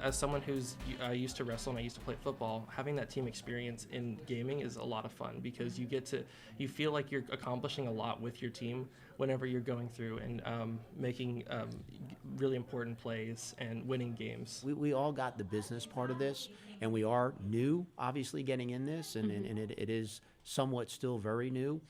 As someone who's used to wrestle and I used to play football, having that team experience in gaming is a lot of fun because you feel like you're accomplishing a lot with your team whenever you're going through and making really important plays and winning games. We all got the business part of this, and we are new, obviously, getting in this, and it is somewhat still very new.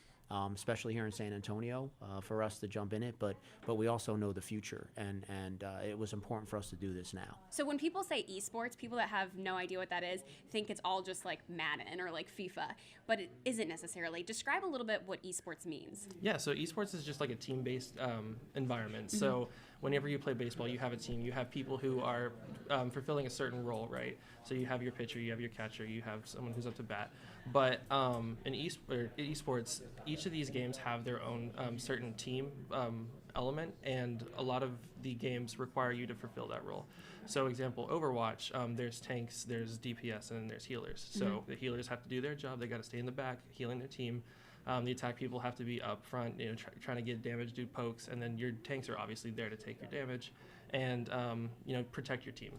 Especially here in San Antonio, for us to jump in it, but we also know the future, and it was important for us to do this now. So when people say esports, people that have no idea what that is think it's all just like Madden or like FIFA, but it isn't necessarily. Describe a little bit what esports means. Yeah, so esports is just like a team-based environment. So whenever you play baseball, you have a team. You have people who are fulfilling a certain role, right? So you have your pitcher, you have your catcher, you have someone who's up to bat. But in esports, each of these games have their own certain team element, and a lot of the games require you to fulfill that role. So example, Overwatch, there's tanks, there's DPS, and then there's healers. So the healers have to do their job. They got to stay in the back, healing their team. The attack people have to be up front, trying to get damage, do pokes, and then your tanks are obviously there to take your damage and protect your team.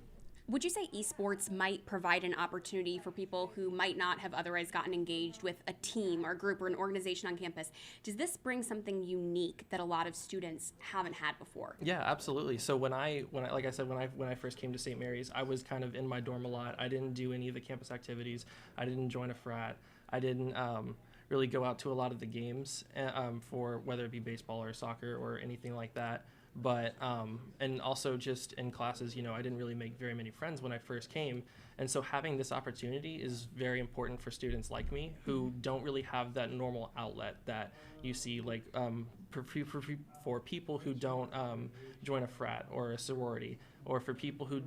Would you say esports might provide an opportunity for people who might not have otherwise gotten engaged with a team or group or an organization on campus? Does this bring something unique that a lot of students haven't had before? Yeah, absolutely. So when I like I said, when I first came to St. Mary's, I was kind of in my dorm a lot. I didn't do any of the campus activities. I didn't join a frat. I didn't really go out to a lot of the games for whether it be baseball or soccer or anything like that. But and also just in classes, I didn't really make very many friends when I first came, and so having this opportunity is very important for students like me who don't really have that normal outlet that you see, like for people who don't join a frat or a sorority, or for people who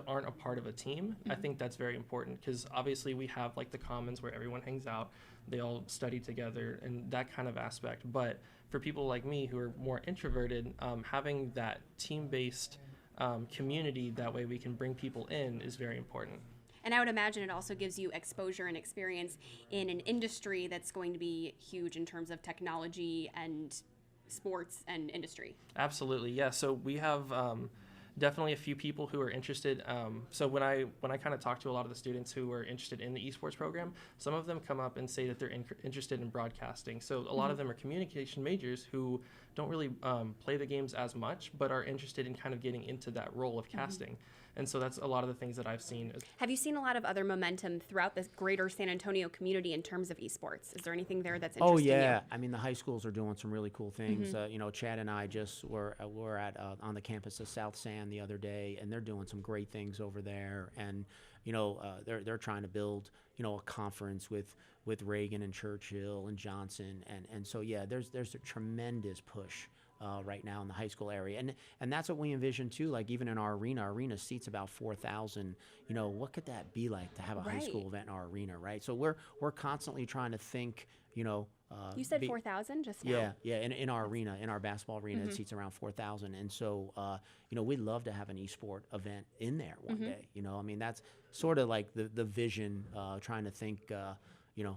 aren't a part of a team. I think that's very important because obviously we have like the commons where everyone hangs out, they all study together and that kind of aspect, but for people like me who are more introverted, having that team-based community, that way we can bring people in, is very important. And I would imagine it also gives you exposure and experience in an industry that's going to be huge in terms of technology and sports and industry. Absolutely, yeah. So we have definitely a few people who are interested. So when I kind of talk to a lot of the students who are interested in the esports program, some of them come up and say that they're interested in broadcasting. So a lot of them are communication majors who don't really play the games as much, but are interested in kind of getting into that role of casting. And so that's a lot of the things that I've seen. Have you seen a lot of other momentum throughout the greater San Antonio community in terms of esports? Is there anything there that's interesting? Oh yeah, you? I mean the high schools are doing some really cool things. Chad and I just were at on the campus of South San the other day, and they're doing some great things over there. And they're trying to build a conference with Reagan and Churchill and Johnson, and so yeah, there's a tremendous push right now in the high school area, and that's what we envision too. Like even in our arena seats about 4,000. What could that be like to have a high school event in our arena, right? So we're constantly trying to think. You said 4,000 just now? Yeah. In our arena, in our basketball arena, it seats around 4,000, and so we'd love to have an esport event in there one day. I mean that's sort of like the vision, trying to think.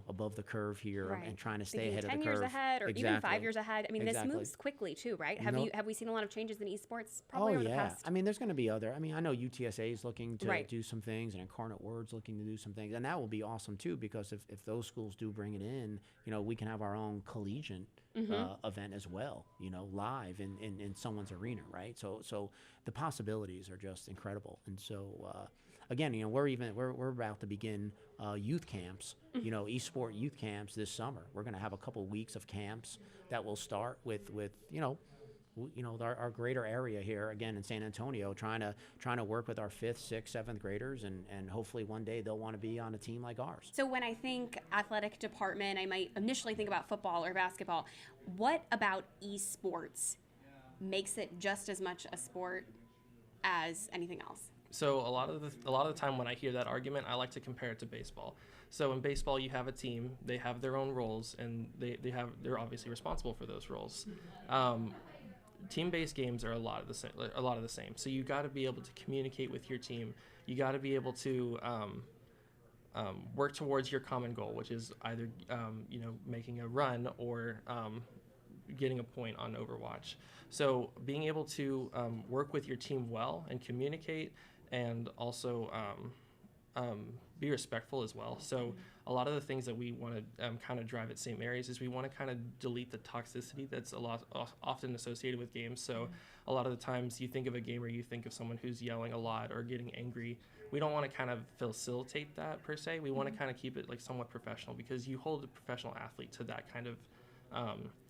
Above the curve here, right, and trying to stay thinking ahead of the 10 curve. years ahead, or even 5 years ahead. I mean, this Exactly. moves quickly too, right? Have we seen a lot of changes in esports? Oh Probably over the yeah, past. I mean, there's going to be other. I mean, I know UTSA is looking to Right. do some things, and Incarnate Word's looking to do some things, and that will be awesome too, because if those schools do bring it in, we can have our own collegiate event as well, live in someone's arena, right? So the possibilities are just incredible, and so. Again, we're about to begin youth camps, esport youth camps this summer. We're going to have a couple weeks of camps that will start with our greater area here again in San Antonio, trying to work with our 5th, 6th, 7th graders, and hopefully one day they'll want to be on a team like ours. So when I think athletic department, I might initially think about football or basketball. What about esports makes it just as much a sport as anything else? So a lot of the time when I hear that argument, I like to compare it to baseball. So in baseball, you have a team; they have their own roles, and they're obviously responsible for those roles. Team-based games are a lot of the same. So you got to be able to communicate with your team. You got to be able to work towards your common goal, which is either making a run or getting a point on Overwatch. So being able to work with your team well and communicate and also be respectful as well. So a lot of the things that we want to kind of drive at St. Mary's is we want to kind of delete the toxicity that's often associated with games. So a lot of the times you think of a gamer, you think of someone who's yelling a lot or getting angry. We don't want to kind of facilitate that per se. We want to kind of keep it like somewhat professional, because you hold a professional athlete to that kind of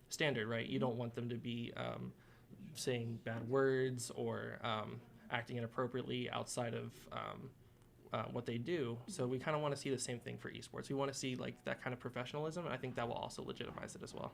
standard, right? You don't want them to be saying bad words or acting inappropriately outside of what they do. So we kind of want to see the same thing for esports. We want to see like that kind of professionalism, and I think that will also legitimize it as well.